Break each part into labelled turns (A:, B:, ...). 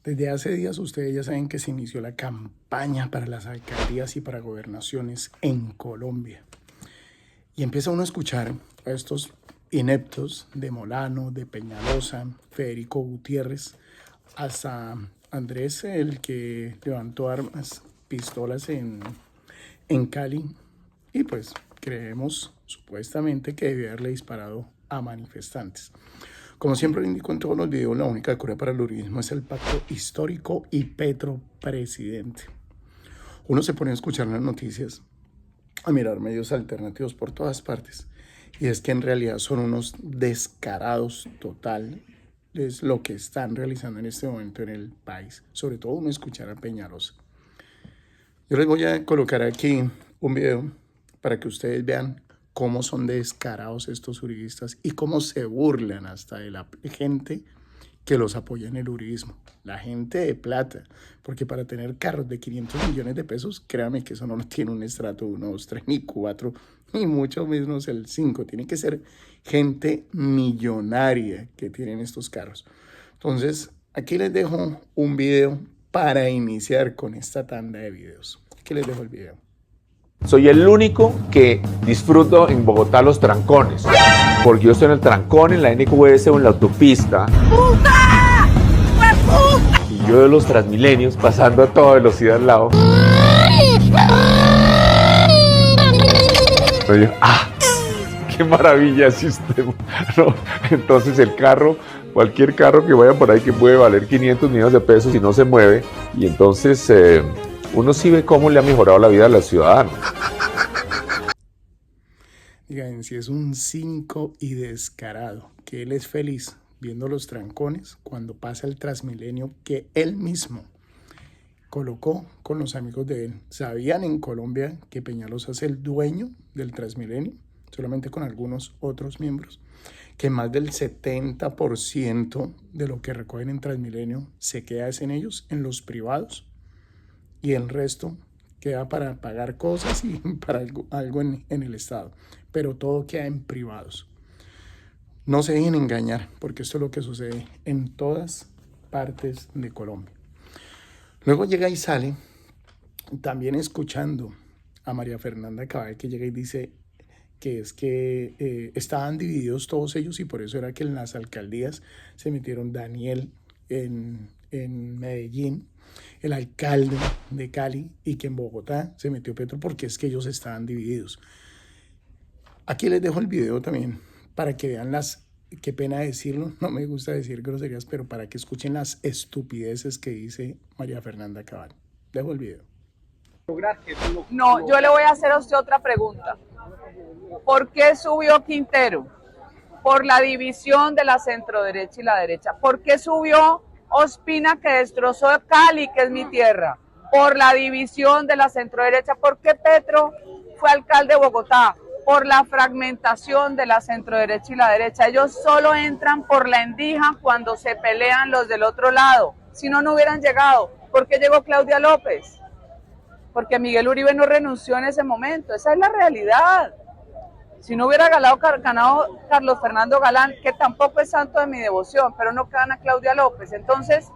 A: Desde hace días ustedes ya saben que se inició la campaña para las alcaldías y para gobernaciones en Colombia. Y empieza uno a escuchar a estos ineptos de Molano, de Peñalosa, Federico Gutiérrez, hasta Andrés, el que levantó armas, pistolas en Cali. Y pues creemos supuestamente que debió haberle disparado a manifestantes. Como siempre indico en todos los videos, la única cura para el uribismo es el pacto histórico y Petro presidente. Uno se pone a escuchar las noticias, a mirar medios alternativos por todas partes, y es que en realidad son unos descarados total, es lo que están realizando en este momento en el país, sobre todo uno escuchar a Peñalosa. Yo les voy a colocar aquí un video para que ustedes vean cómo son descarados estos uribistas y cómo se burlan hasta de la gente que los apoya en el uribismo, la gente de plata, porque para tener carros de 500 millones de pesos, créame que eso no tiene un estrato 1, 2, 3, ni 4, ni mucho menos el 5, tiene que ser gente millonaria que tienen estos carros. Entonces, aquí les dejo un video para iniciar con esta tanda de videos. Aquí les dejo el video.
B: Soy el único que disfruto en Bogotá los trancones, porque yo estoy en el trancón, en la NQS o en la autopista. ¡Puta! ¡Puta! Y yo de los Transmilenios pasando a toda velocidad al lado. Pero yo, ¡qué maravilla sistema! No, entonces el carro, cualquier carro que vaya por ahí que puede valer 500 millones de pesos y no se mueve, y entonces uno sí ve cómo le ha mejorado la vida a los ciudadanos.
A: Digan, si es un cínico y descarado, que él es feliz viendo los trancones cuando pasa el Transmilenio que él mismo colocó con los amigos de él. ¿Sabían en Colombia que Peñalosa es el dueño del Transmilenio? Solamente con algunos otros miembros. Que más del 70% de lo que recogen en Transmilenio se queda en ellos, en los privados. Y el resto queda para pagar cosas y para algo en el Estado. Pero todo queda en privados. No se dejen engañar, porque esto es lo que sucede en todas partes de Colombia. Luego llega y sale, también escuchando a María Fernanda Cabal, que llega y dice que es que estaban divididos todos ellos y por eso era que en las alcaldías se metieron Daniel en Medellín, el alcalde de Cali, y que en Bogotá se metió Petro porque es que ellos estaban divididos. Aquí les dejo el video también para que vean qué pena decirlo, no me gusta decir groserías, pero para que escuchen las estupideces que dice María Fernanda Cabal. Dejo el video.
C: No, yo le voy a hacer a usted otra pregunta. ¿Por qué subió Quintero? Por la división de la centroderecha y la derecha. ¿Por qué subió Ospina, que destrozó Cali, que es mi tierra? Por la división de la centroderecha. ¿Por qué Petro fue alcalde de Bogotá? Por la fragmentación de la centroderecha y la derecha. Ellos solo entran por la endija cuando se pelean los del otro lado. Si no, no hubieran llegado. ¿Por qué llegó Claudia López? Porque Miguel Uribe no renunció en ese momento. Esa es la realidad. Si no hubiera ganado Carlos Fernando Galán, que tampoco es santo de mi devoción, pero no gana Claudia López. Entonces,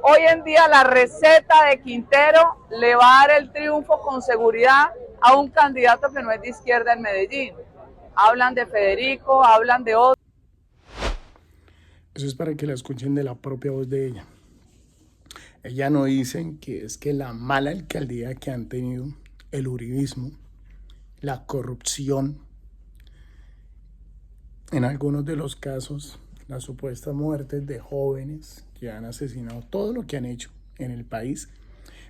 C: hoy en día la receta de Quintero le va a dar el triunfo con seguridad a un candidato que no es de izquierda en Medellín. Hablan de Federico, hablan de otros.
A: Eso es para que la escuchen de la propia voz de ella. Ella no dice que es que la mala alcaldía que han tenido, el uribismo, la corrupción, en algunos de los casos, las supuestas muertes de jóvenes que han asesinado, todo lo que han hecho en el país,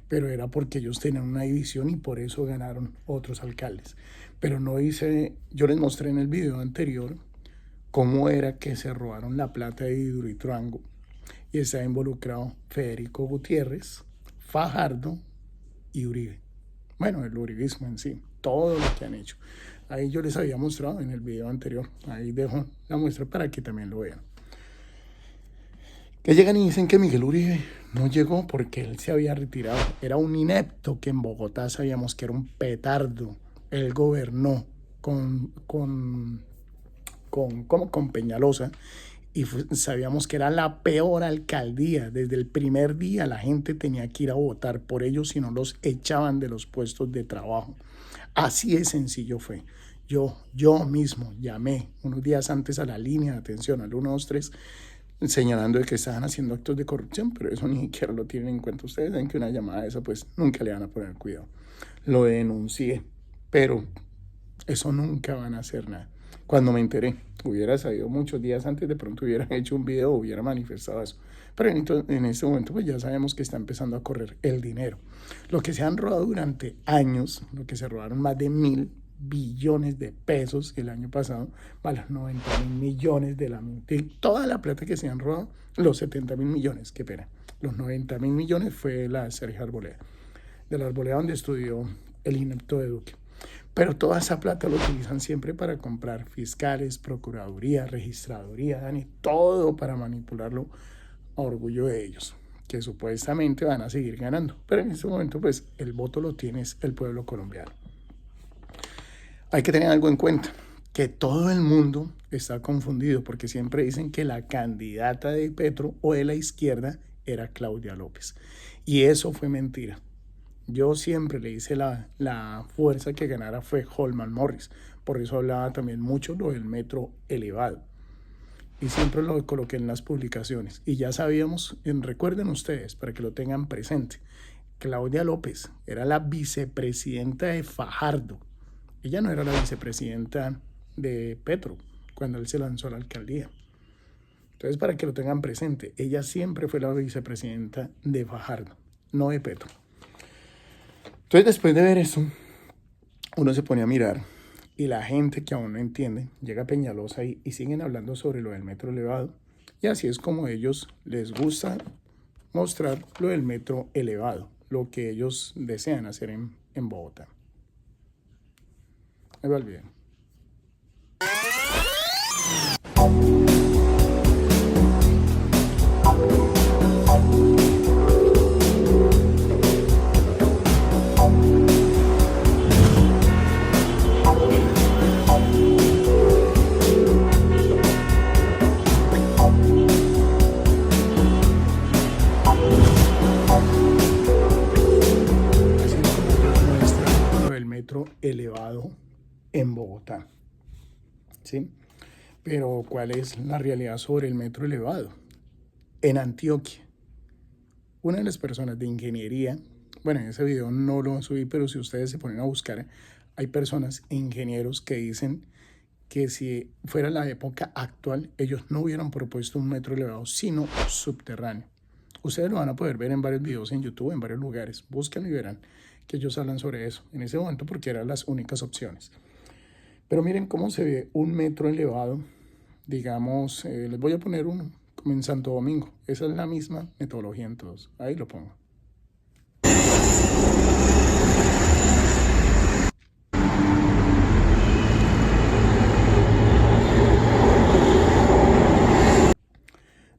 A: pero era porque ellos tenían una división y por eso ganaron otros alcaldes. Pero no dice, yo les mostré en el video anterior cómo era que se robaron la plata de Hidroituango y está involucrado Federico Gutiérrez, Fajardo y Uribe. Bueno, el uribismo en sí, todo lo que han hecho. Ahí yo les había mostrado en el video anterior, ahí dejo la muestra para que también lo vean. Que llegan y dicen que Miguel Uribe no llegó porque él se había retirado. Era un inepto que en Bogotá sabíamos que era un petardo. Él gobernó con Peñalosa y sabíamos que era la peor alcaldía. Desde el primer día la gente tenía que ir a votar por ellos, si no los echaban de los puestos de trabajo. Así de sencillo fue. Yo mismo llamé unos días antes a la línea de atención al 123 señalando de que estaban haciendo actos de corrupción, pero eso ni siquiera lo tienen en cuenta. Ustedes ven que una llamada de esa pues nunca le van a poner cuidado. Lo denuncié, pero eso nunca van a hacer nada. Cuando me enteré, hubiera sabido muchos días antes, de pronto hubiera hecho un video, hubiera manifestado eso. Pero en este momento pues ya sabemos que está empezando a correr el dinero. Lo que se han robado durante años, lo que se robaron más de 1.000 billones de pesos el año pasado, más los 90.000 millones de toda la plata que se han robado, los 70.000 millones, qué pena. Los 90.000 millones fue la Sergio Arboleda, de la Arboleda donde estudió el inepto de Duque. Pero toda esa plata lo utilizan siempre para comprar fiscales, procuraduría, registraduría, Dani, todo para manipularlo a orgullo de ellos, que supuestamente van a seguir ganando. Pero en este momento, pues, el voto lo tiene el pueblo colombiano. Hay que tener algo en cuenta, que todo el mundo está confundido, porque siempre dicen que la candidata de Petro o de la izquierda era Claudia López. Y eso fue mentira. Yo siempre le hice la fuerza que ganara fue Holman Morris. Por eso hablaba también mucho lo del metro elevado. Y siempre lo coloqué en las publicaciones. Y ya sabíamos, recuerden ustedes, para que lo tengan presente, Claudia López era la vicepresidenta de Fajardo. Ella no era la vicepresidenta de Petro cuando él se lanzó a la alcaldía. Entonces, para que lo tengan presente, ella siempre fue la vicepresidenta de Fajardo, no de Petro. Entonces, después de ver eso, uno se pone a mirar y la gente que aún no entiende llega a Peñalosa y siguen hablando sobre lo del metro elevado. Y así es como a ellos les gusta mostrar lo del metro elevado, lo que ellos desean hacer en Bogotá. Me va el video. Elevado en Bogotá, ¿sí? Pero ¿cuál es la realidad sobre el metro elevado? En Antioquia, una de las personas de ingeniería, bueno, en ese video no lo subí, pero si ustedes se ponen a buscar, hay personas, ingenieros, que dicen que si fuera la época actual, ellos no hubieran propuesto un metro elevado, sino subterráneo. Ustedes lo van a poder ver en varios videos en YouTube, en varios lugares. Búsquenlo y verán que ellos hablan sobre eso en ese momento, porque eran las únicas opciones. Pero miren cómo se ve un metro elevado, digamos, les voy a poner uno, como en Santo Domingo. Esa es la misma metodología en todos. Ahí lo pongo.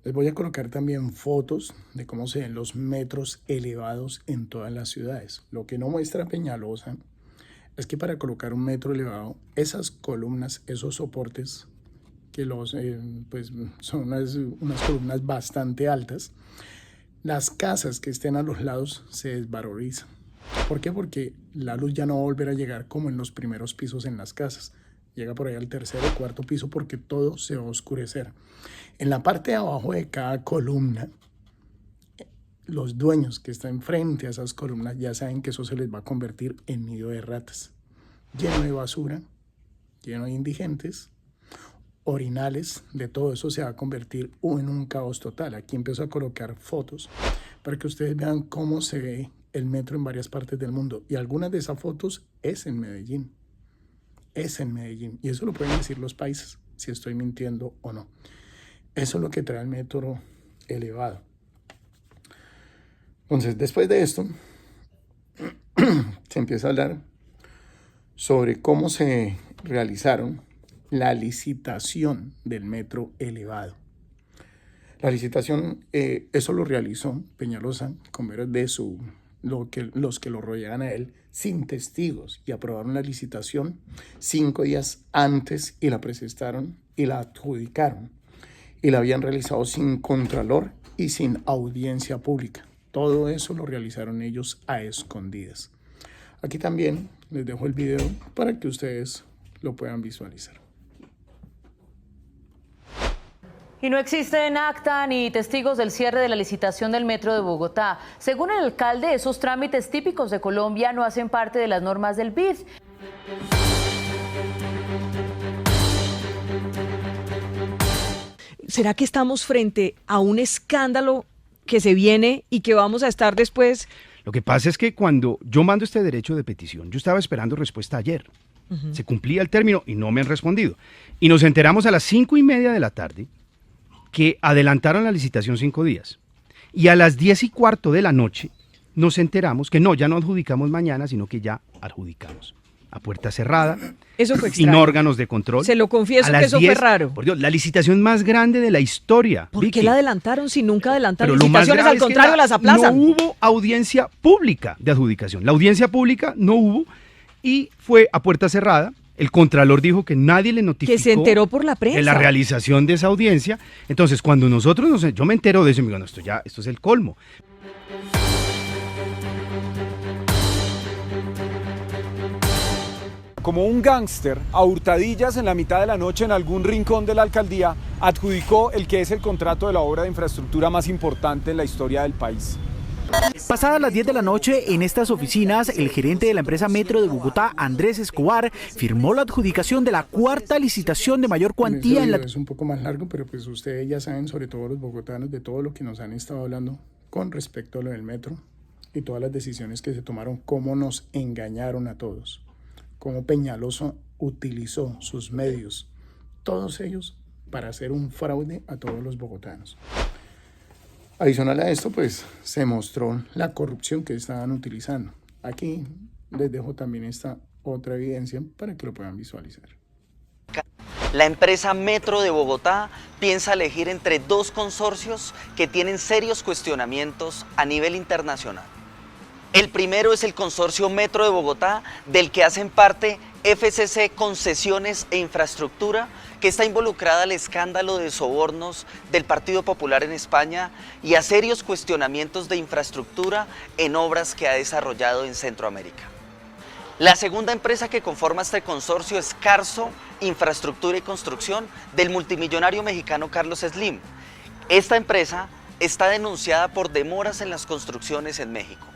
A: Les voy a colocar también fotos de cómo se ven los metros elevados en todas las ciudades. Lo que no muestra Peñalosa es que para colocar un metro elevado, esas columnas, esos soportes, que pues son unas columnas bastante altas, las casas que estén a los lados se desvalorizan. ¿Por qué? Porque la luz ya no va a volver a llegar como en los primeros pisos en las casas. Llega por ahí al tercer o cuarto piso porque todo se va a oscurecer. En la parte de abajo de cada columna, los dueños que están frente a esas columnas ya saben que eso se les va a convertir en nido de ratas, lleno de basura, lleno de indigentes, orinales, de todo eso se va a convertir en un caos total. Aquí empiezo a colocar fotos para que ustedes vean cómo se ve el metro en varias partes del mundo. Y algunas de esas fotos es en Medellín. Es en Medellín. Y eso lo pueden decir los países, si estoy mintiendo o no. Eso es lo que trae el metro elevado. Entonces, después de esto, se empieza a hablar sobre cómo se realizaron la licitación del metro elevado. La licitación, eso lo realizó Peñalosa con veras de los que lo rodeaban a él, sin testigos, y aprobaron la licitación 5 días antes y la presentaron y la adjudicaron. y la habían realizado sin contralor y sin audiencia pública. Todo eso lo realizaron ellos a escondidas. Aquí también les dejo el video para que ustedes lo puedan visualizar.
D: Y no existen acta ni testigos del cierre de la licitación del Metro de Bogotá. Según el alcalde, esos trámites típicos de Colombia no hacen parte de las normas del BID.
E: ¿Será que estamos frente a un escándalo que se viene y que vamos a estar después?
F: Lo que pasa es que cuando yo mando este derecho de petición, yo estaba esperando respuesta ayer. Se cumplía el término y no me han respondido. Y nos enteramos a las 5:30 de la tarde que adelantaron la licitación 5 días. Y a las 10:15 de la noche nos enteramos que no, ya no adjudicamos mañana, sino que ya adjudicamos. A puerta cerrada,
E: Eso fue
F: sin
E: extraño.
F: órganos de control.
E: Se lo confieso
F: A
E: que
F: las
E: eso fue
F: 10,
E: raro.
F: Por Dios, la licitación más grande de la historia.
E: ¿Por
F: Vicky.
E: qué la adelantaron si nunca adelantaron
F: Pero lo más
E: licitaciones?
F: grave
E: Al
F: es que
E: contrario, las aplazan.
F: no hubo audiencia pública de adjudicación. La audiencia pública no hubo y fue a puerta cerrada. El contralor dijo que nadie le notificó
E: Que se enteró por la prensa.
F: de la realización de esa audiencia. Entonces, cuando yo me entero de eso, me digo, no, esto es el colmo.
G: Como un gángster, a hurtadillas en la mitad de la noche en algún rincón de la alcaldía, adjudicó el que es el contrato de la obra de infraestructura más importante en la historia del país.
H: Pasadas las 10 de la noche, en estas oficinas, el gerente de la empresa Metro de Bogotá, Andrés Escobar, firmó la adjudicación de la cuarta licitación de mayor cuantía en la...
A: Es un poco más largo, pero pues ustedes ya saben, sobre todo los bogotanos, de todo lo que nos han estado hablando con respecto a lo del metro y todas las decisiones que se tomaron, cómo nos engañaron a todos, cómo Peñalosa utilizó sus medios, todos ellos, para hacer un fraude a todos los bogotanos. Adicional a esto, pues, se mostró la corrupción que estaban utilizando. Aquí les dejo también esta otra evidencia para que lo puedan visualizar.
I: La empresa Metro de Bogotá piensa elegir entre dos consorcios que tienen serios cuestionamientos a nivel internacional. El primero es el consorcio Metro de Bogotá, del que hacen parte FCC Concesiones e Infraestructura, que está involucrada al escándalo de sobornos del Partido Popular en España y a serios cuestionamientos de infraestructura en obras que ha desarrollado en Centroamérica. La segunda empresa que conforma este consorcio es Carso Infraestructura y Construcción, del multimillonario mexicano Carlos Slim. Esta empresa está denunciada por demoras en las construcciones en México.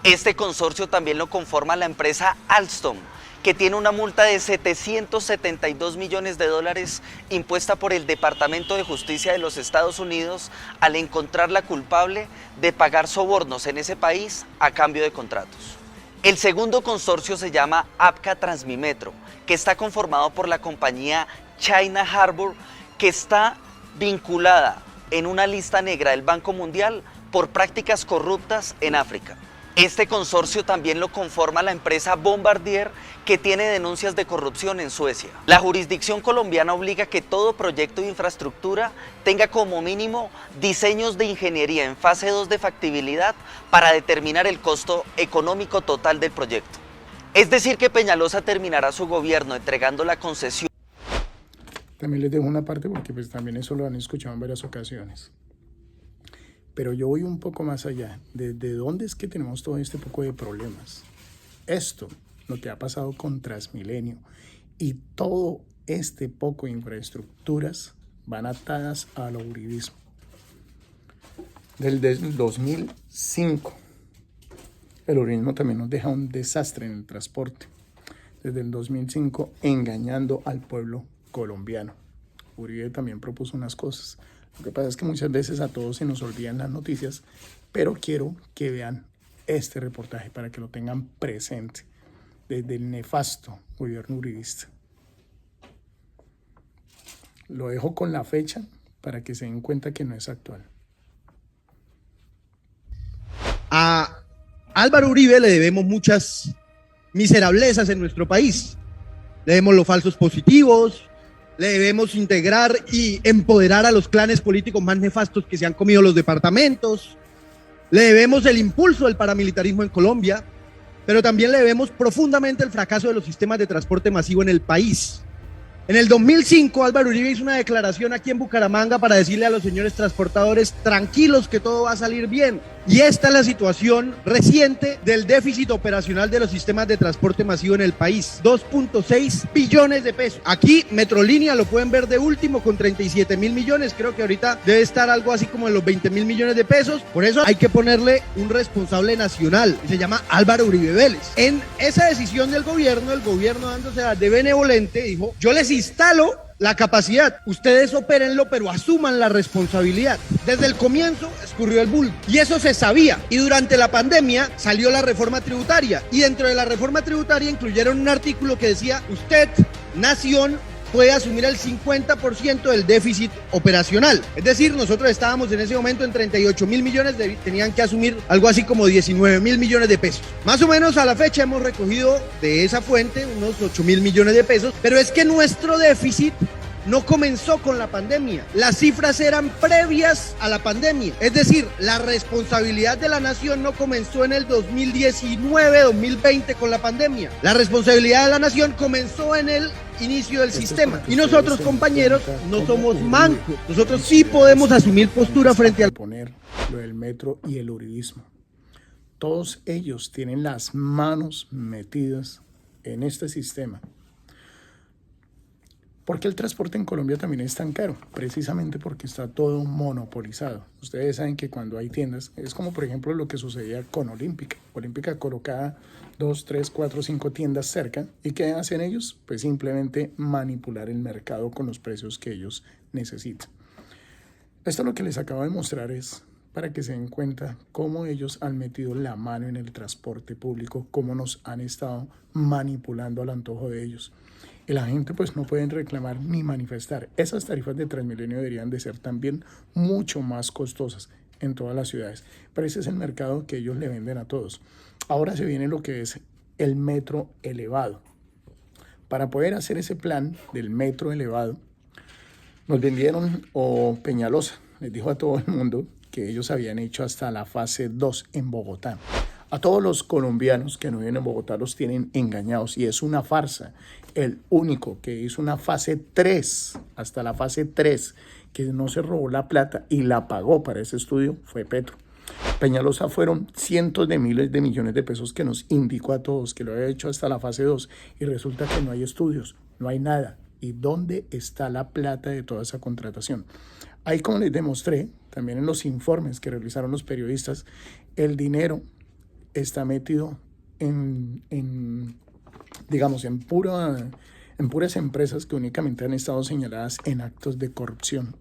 I: Este consorcio también lo conforma la empresa Alstom, que tiene una multa de $772 millones impuesta por el Departamento de Justicia de los Estados Unidos al encontrarla culpable de pagar sobornos en ese país a cambio de contratos. El segundo consorcio se llama APCA Transmimetro, que está conformado por la compañía China Harbor, que está vinculada en una lista negra del Banco Mundial por prácticas corruptas en África. Este consorcio también lo conforma la empresa Bombardier, que tiene denuncias de corrupción en Suecia. La jurisdicción colombiana obliga que todo proyecto de infraestructura tenga como mínimo diseños de ingeniería en fase 2 de factibilidad para determinar el costo económico total del proyecto. Es decir, que Peñalosa terminará su gobierno entregando la concesión.
A: También les dejo una parte porque pues también eso lo han escuchado en varias ocasiones. Pero yo voy un poco más allá. ¿Desde dónde es que tenemos todo este poco de problemas? Esto, lo que ha pasado con Transmilenio y todo este poco de infraestructuras van atadas al uribismo. Desde el 2005, el uribismo también nos deja un desastre en el transporte. Desde el 2005, engañando al pueblo colombiano. Uribe también propuso unas cosas. Lo que pasa es que muchas veces a todos se nos olvidan las noticias, pero quiero que vean este reportaje para que lo tengan presente desde el nefasto gobierno uribista. Lo dejo con la fecha para que se den cuenta que no es actual.
J: A Álvaro Uribe le debemos muchas miserablezas en nuestro país. Le debemos los falsos positivos, le debemos integrar y empoderar a los clanes políticos más nefastos que se han comido los departamentos, le debemos el impulso del paramilitarismo en Colombia, pero también le debemos profundamente el fracaso de los sistemas de transporte masivo en el país. En el 2005, Álvaro Uribe hizo una declaración aquí en Bucaramanga para decirle a los señores transportadores, tranquilos que todo va a salir bien. Y esta es la situación reciente del déficit operacional de los sistemas de transporte masivo en el país. 2.6 billones de pesos. Aquí Metrolínea lo pueden ver de último con 37.000 millones. Creo que ahorita debe estar algo así como en los 20.000 millones de pesos. Por eso hay que ponerle un responsable nacional. Se llama Álvaro Uribe Vélez. En esa decisión del gobierno, el gobierno dándose de benevolente, dijo, yo les instalo la capacidad, ustedes opérenlo, pero asuman la responsabilidad. Desde el comienzo escurrió el bulto y eso se sabía. Y durante la pandemia salió la reforma tributaria y dentro de la reforma tributaria incluyeron un artículo que decía, usted, nación, puede asumir el 50% del déficit operacional. Es decir, nosotros estábamos en ese momento en 38.000 millones, tenían que asumir algo así como 19.000 millones de pesos. Más o menos a la fecha hemos recogido de esa fuente unos 8.000 millones de pesos, pero es que nuestro déficit no comenzó con la pandemia. Las cifras eran previas a la pandemia. Es decir, la responsabilidad de la nación no comenzó en el 2019-2020 con la pandemia. La responsabilidad de la nación comenzó en el inicio del sistema. Y nosotros, compañeros, no somos mancos. Nosotros sí podemos asumir postura frente al
A: poner lo del metro y el uribismo. Todos ellos tienen las manos metidas en este sistema. ¿Por qué el transporte en Colombia también es tan caro? Precisamente porque está todo monopolizado. Ustedes saben que cuando hay tiendas, es como por ejemplo lo que sucedía con Olímpica. Olímpica colocaba 2, 3, 4, 5 tiendas cerca. ¿Y qué hacen ellos? Pues simplemente manipular el mercado con los precios que ellos necesitan. Esto lo que les acabo de mostrar es para que se den cuenta cómo ellos han metido la mano en el transporte público, cómo nos han estado manipulando al antojo de ellos. Y la gente pues no pueden reclamar ni manifestar. Esas tarifas de Transmilenio deberían de ser también mucho más costosas en todas las ciudades. Pero ese es el mercado que ellos le venden a todos. Ahora se viene lo que es el metro elevado. Para poder hacer ese plan del metro elevado, nos vendieron, o Peñalosa les dijo a todo el mundo que ellos habían hecho hasta la fase 2 en Bogotá. A todos los colombianos que no viven en Bogotá los tienen engañados y es una farsa. El único que hizo una fase 3, hasta la fase 3, que no se robó la plata y la pagó para ese estudio fue Petro. Peñalosa fueron cientos de miles de millones de pesos que nos indicó a todos que lo había hecho hasta la fase 2 y resulta que no hay estudios, no hay nada. ¿Y dónde está la plata de toda esa contratación? Ahí, como les demostré, también en los informes que realizaron los periodistas, el dinero está metido digamos, en puras empresas que únicamente han estado señaladas en actos de corrupción.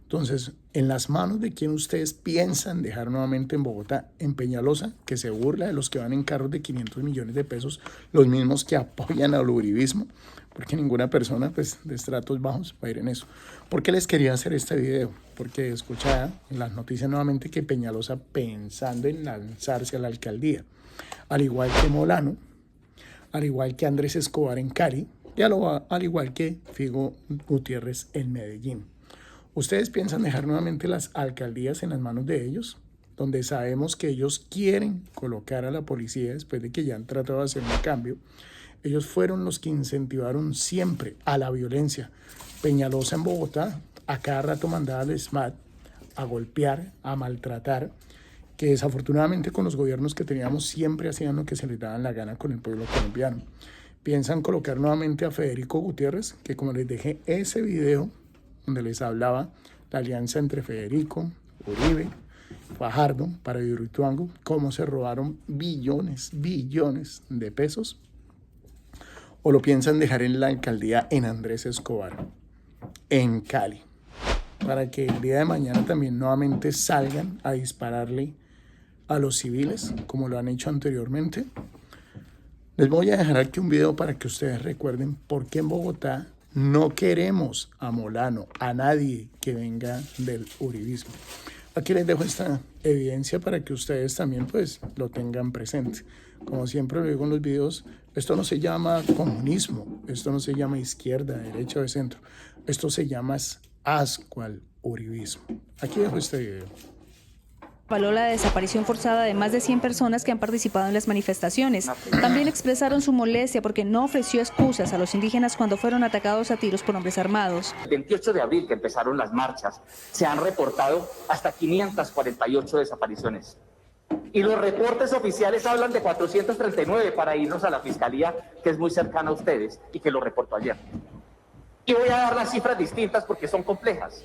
A: Entonces, en las manos de quien ustedes piensan dejar nuevamente en Bogotá, en Peñalosa, que se burla de los que van en carros de 500 millones de pesos, los mismos que apoyan al uribismo, porque ninguna persona pues, de estratos bajos va a ir en eso. ¿Por qué les quería hacer este video? Porque escuchaba en las noticias nuevamente que Peñalosa pensando en lanzarse a la alcaldía, al igual que Molano, al igual que Andrés Escobar en Cali, y al igual que Figo Gutiérrez en Medellín. ¿Ustedes piensan dejar nuevamente las alcaldías en las manos de ellos? Donde sabemos que ellos quieren colocar a la policía después de que ya han tratado de hacer un cambio. Ellos fueron los que incentivaron siempre a la violencia. Peñalosa en Bogotá a cada rato mandaba al SMAT a golpear, a maltratar, que desafortunadamente con los gobiernos que teníamos siempre hacían lo que se les daba la gana con el pueblo colombiano. Piensan colocar nuevamente a Federico Gutiérrez, que como les dejé ese video donde les hablaba la alianza entre Federico, Uribe, Fajardo para Hidroituango, cómo se robaron billones de pesos, o lo piensan dejar en la alcaldía en Andrés Escobar, en Cali, para que el día de mañana también nuevamente salgan a dispararle a los civiles, como lo han hecho anteriormente. Les voy a dejar aquí un video para que ustedes recuerden por qué en Bogotá no queremos a Molano, a nadie que venga del uribismo. Aquí les dejo esta evidencia para que ustedes también pues lo tengan presente. Como siempre lo digo en los videos, esto no se llama comunismo, esto no se llama izquierda, derecha o de centro. Esto se llama asco al uribismo. Aquí dejo este video.
K: Avaló la desaparición forzada de más de 100 personas que han participado en las manifestaciones. También expresaron su molestia porque no ofreció excusas a los indígenas cuando fueron atacados a tiros por hombres armados.
L: El 28 de abril, que empezaron las marchas, se han reportado hasta 548 desapariciones. Y los reportes oficiales hablan de 439 para irnos a la fiscalía, que es muy cercana a ustedes y que lo reportó ayer. Y voy a dar las cifras distintas porque son complejas.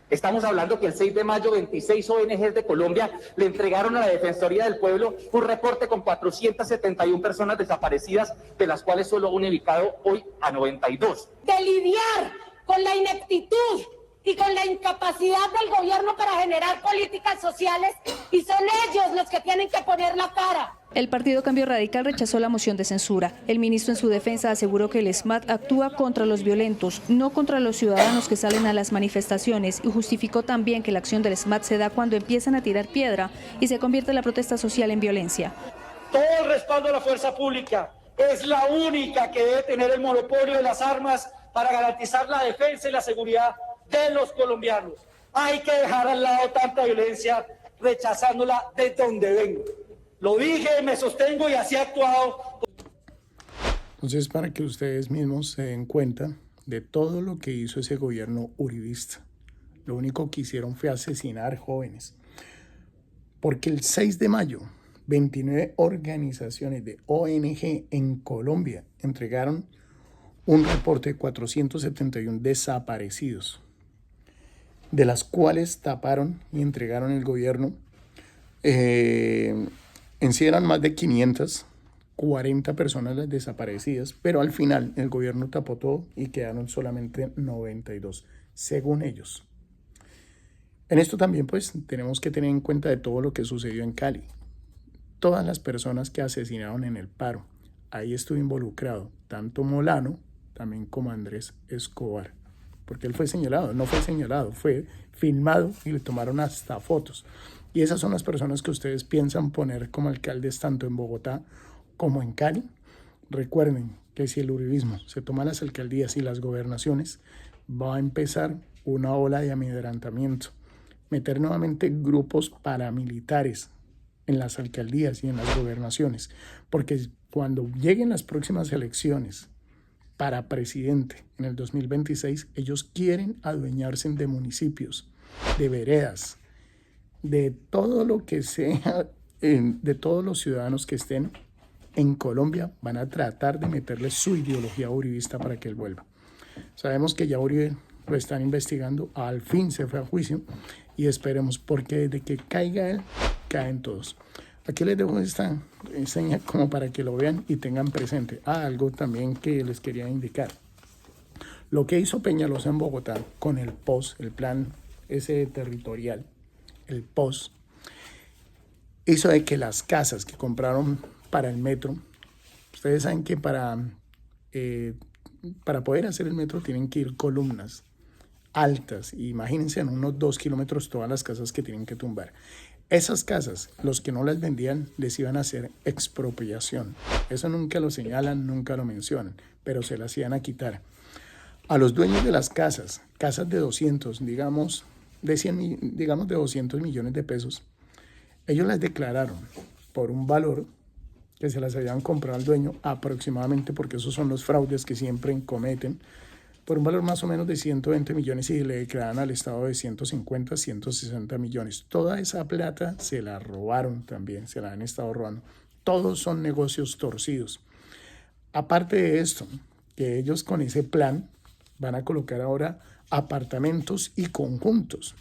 L: Estamos hablando que el 6 de mayo 26 ONGs de Colombia le entregaron a la Defensoría del Pueblo un reporte con 471 personas desaparecidas, de las cuales solo han ubicado hoy a 92.
M: De lidiar con la ineptitud y con la incapacidad del gobierno para generar políticas sociales, y son ellos los que tienen que poner la cara.
K: El Partido Cambio Radical rechazó la moción de censura. El ministro en su defensa aseguró que el SMAT actúa contra los violentos, no contra los ciudadanos que salen a las manifestaciones, y justificó también que la acción del SMAT se da cuando empiezan a tirar piedra y se convierte la protesta social en violencia.
N: Todo el respaldo a la fuerza pública es la única que debe tener el monopolio de las armas para garantizar la defensa y la seguridad de los colombianos. Hay que dejar al lado tanta violencia, rechazándola de donde vengo. Lo dije, me sostengo y así he actuado.
A: Entonces, para que ustedes mismos se den cuenta de todo lo que hizo ese gobierno uribista. Lo único que hicieron fue asesinar jóvenes. Porque el 6 de mayo, 29 organizaciones de ONG en Colombia entregaron un reporte de 471 desaparecidos, de las cuales taparon y entregaron el gobierno. En sí eran más de 540 personas las desaparecidas, pero al final el gobierno tapó todo y quedaron solamente 92, según ellos. En esto también pues tenemos que tener en cuenta de todo lo que sucedió en Cali. Todas las personas que asesinaron en el paro, ahí estuvo involucrado tanto Molano también como Andrés Escobar, porque él fue señalado, no fue señalado, fue filmado y le tomaron hasta fotos. Y esas son las personas que ustedes piensan poner como alcaldes tanto en Bogotá como en Cali. Recuerden que si el uribismo se toma las alcaldías y las gobernaciones, va a empezar una ola de amedrentamiento. Meter nuevamente grupos paramilitares en las alcaldías y en las gobernaciones. Porque cuando lleguen las próximas elecciones para presidente en el 2026, ellos quieren adueñarse de municipios, de veredas, de todo lo que sea, de todos los ciudadanos que estén en Colombia. Van a tratar de meterle su ideología uribista para que él vuelva. Sabemos que ya Uribe lo están investigando, al fin se fue a juicio y esperemos, porque desde que caiga él, caen todos. Aquí les dejo esta enseña como para que lo vean y tengan presente. Algo también que les quería indicar. Lo que hizo Peñalosa en Bogotá con el POS, el plan ese territorial, el POS, hizo de que las casas que compraron para el metro, ustedes saben que para poder hacer el metro tienen que ir columnas altas, imagínense en unos 2 kilómetros todas las casas que tienen que tumbar. Esas casas, los que no las vendían, les iban a hacer expropiación. Eso nunca lo señalan, nunca lo mencionan, pero se las iban a quitar. A los dueños de las casas de 200, digamos de 200 millones de pesos, ellos las declararon por un valor que se las habían comprado al dueño aproximadamente, porque esos son los fraudes que siempre cometen, por un valor más o menos de 120 millones y le declararon al Estado de 150, 160 millones. Toda esa plata se la robaron también, se la han estado robando. Todos son negocios torcidos. Aparte de esto, que ellos con ese plan van a colocar ahora apartamentos y conjuntos.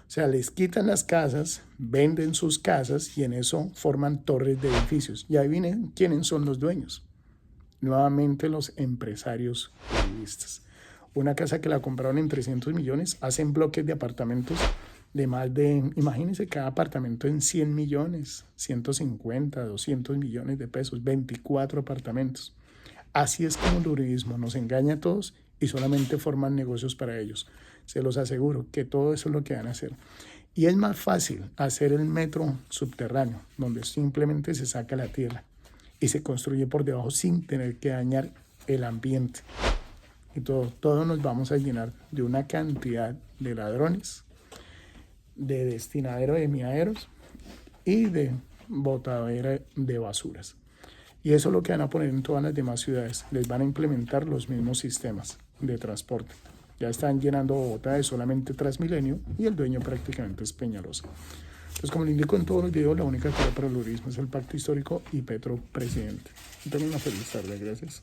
A: O sea, les quitan las casas, venden sus casas y en eso forman torres de edificios. Y ahí vienen quiénes son los dueños. Nuevamente los empresarios uribistas. Una casa que la compraron en 300 millones, hacen bloques de apartamentos de más de, imagínense, cada apartamento en 100 millones, 150, 200 millones de pesos, 24 apartamentos. Así es como el uribismo nos engaña a todos y solamente forman negocios para ellos. Se los aseguro que todo eso es lo que van a hacer. Y es más fácil hacer el metro subterráneo, donde simplemente se saca la tierra y se construye por debajo sin tener que dañar el ambiente. Y todo nos vamos a llenar de una cantidad de ladrones, de destinadero de miaderos y de botadera de basuras. Y eso es lo que van a poner en todas las demás ciudades. Les van a implementar los mismos sistemas de transporte. Ya están llenando Bogotá de solamente Transmilenio y el dueño prácticamente es Peñalosa. Entonces, como le indico en todos los videos, la única cura para el uribismo es el pacto histórico y Petro presidente. Tengan una feliz tarde. Gracias.